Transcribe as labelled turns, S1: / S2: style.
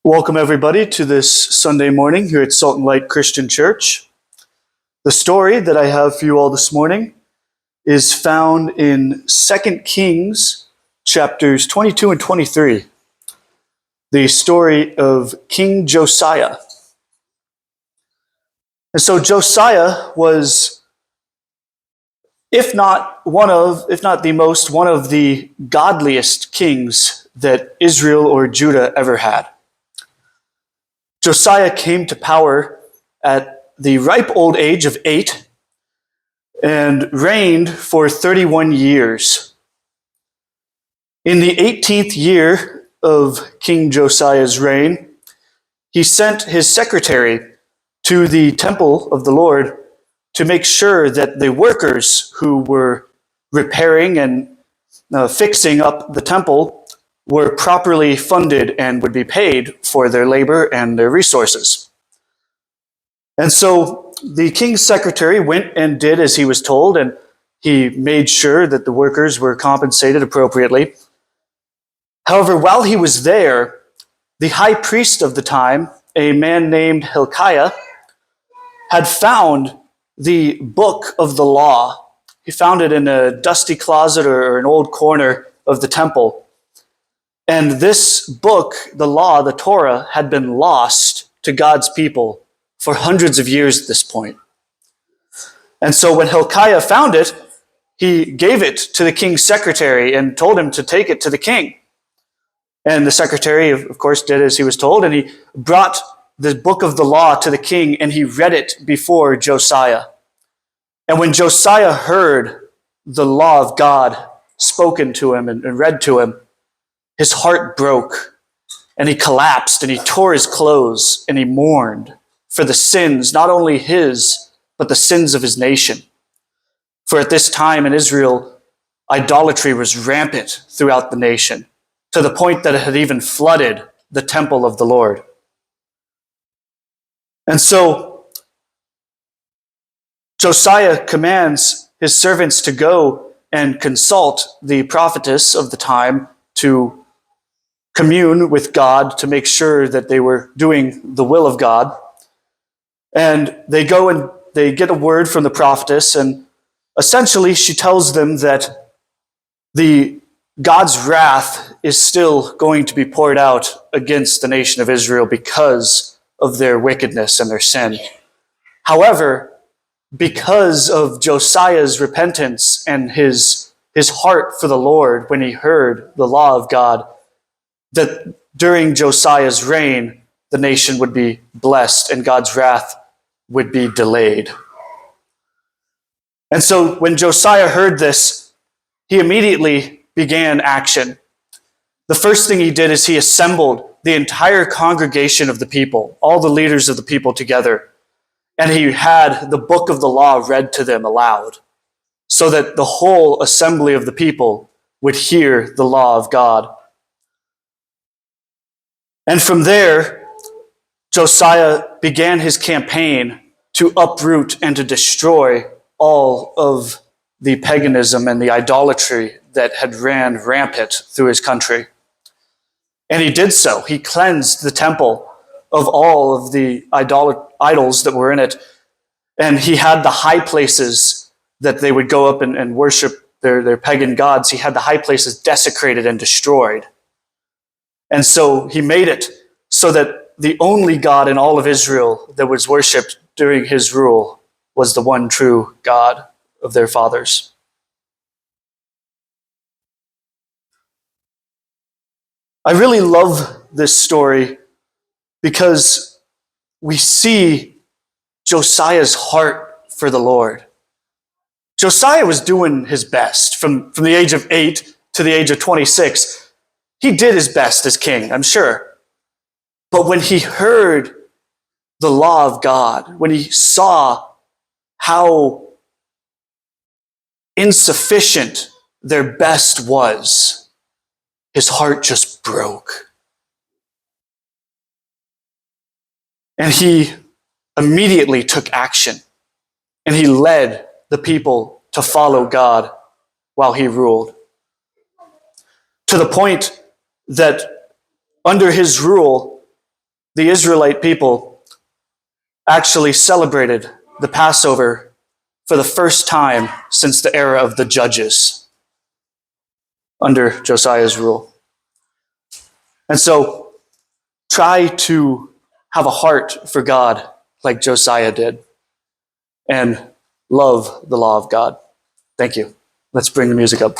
S1: Welcome everybody to this Sunday morning here at Salt and Light Christian Church. The story that I have for you all this morning is found in 2 Kings chapters 22 and 23. The story of King Josiah. And so Josiah was, if not the most, one of the godliest kings that Israel or Judah ever had. Josiah came to power at the ripe old age of 8 and reigned for 31 years. In the 18th year of King Josiah's reign, he sent his secretary to the temple of the Lord to make sure that the workers who were repairing and fixing up the temple were properly funded and would be paid for their labor and their resources. And so the king's secretary went and did as he was told, and he made sure that the workers were compensated appropriately. However, while he was there, the high priest of the time, a man named Hilkiah, had found the book of the law. He found it in a dusty closet or an old corner of the temple. And this book, the law, the Torah, had been lost to God's people for hundreds of years at this point. And so when Hilkiah found it, he gave it to the king's secretary and told him to take it to the king. And the secretary, of course, did as he was told, and he brought the book of the law to the king, and he read it before Josiah. And when Josiah heard the law of God spoken to him and read to him, his heart broke, and he collapsed, and he tore his clothes, and he mourned for the sins, not only his, but the sins of his nation. For at this time in Israel, idolatry was rampant throughout the nation, to the point that it had even flooded the temple of the Lord. And so Josiah commands his servants to go and consult the prophetess of the time to commune with God to make sure that they were doing the will of God. And they go and they get a word from the prophetess, and essentially she tells them that God's wrath is still going to be poured out against the nation of Israel because of their wickedness and their sin. However, because of Josiah's repentance and his heart for the Lord when he heard the law of God, that during Josiah's reign, the nation would be blessed and God's wrath would be delayed. And so when Josiah heard this, he immediately began action. The first thing he did is he assembled the entire congregation of the people, all the leaders of the people together, and he had the book of the law read to them aloud, so that the whole assembly of the people would hear the law of God. And from there, Josiah began his campaign to uproot and to destroy all of the paganism and the idolatry that had ran rampant through his country. And he did so. He cleansed the temple of all of the idols that were in it. And he had the high places that they would go up and worship their pagan gods. He had the high places desecrated and destroyed. And so he made it so that the only God in all of Israel that was worshipped during his rule was the one true God of their fathers. I really love this story because we see Josiah's heart for the Lord. Josiah was doing his best from the age of 8 to the age of 26. He did his best as king, I'm sure. But when he heard the law of God, when he saw how insufficient their best was, his heart just broke. And he immediately took action, and he led the people to follow God while he ruled. To the point that under his rule, the Israelite people actually celebrated the Passover for the first time since the era of the judges under Josiah's rule. And so try to have a heart for God like Josiah did and love the law of God. Thank you. Let's bring the music up.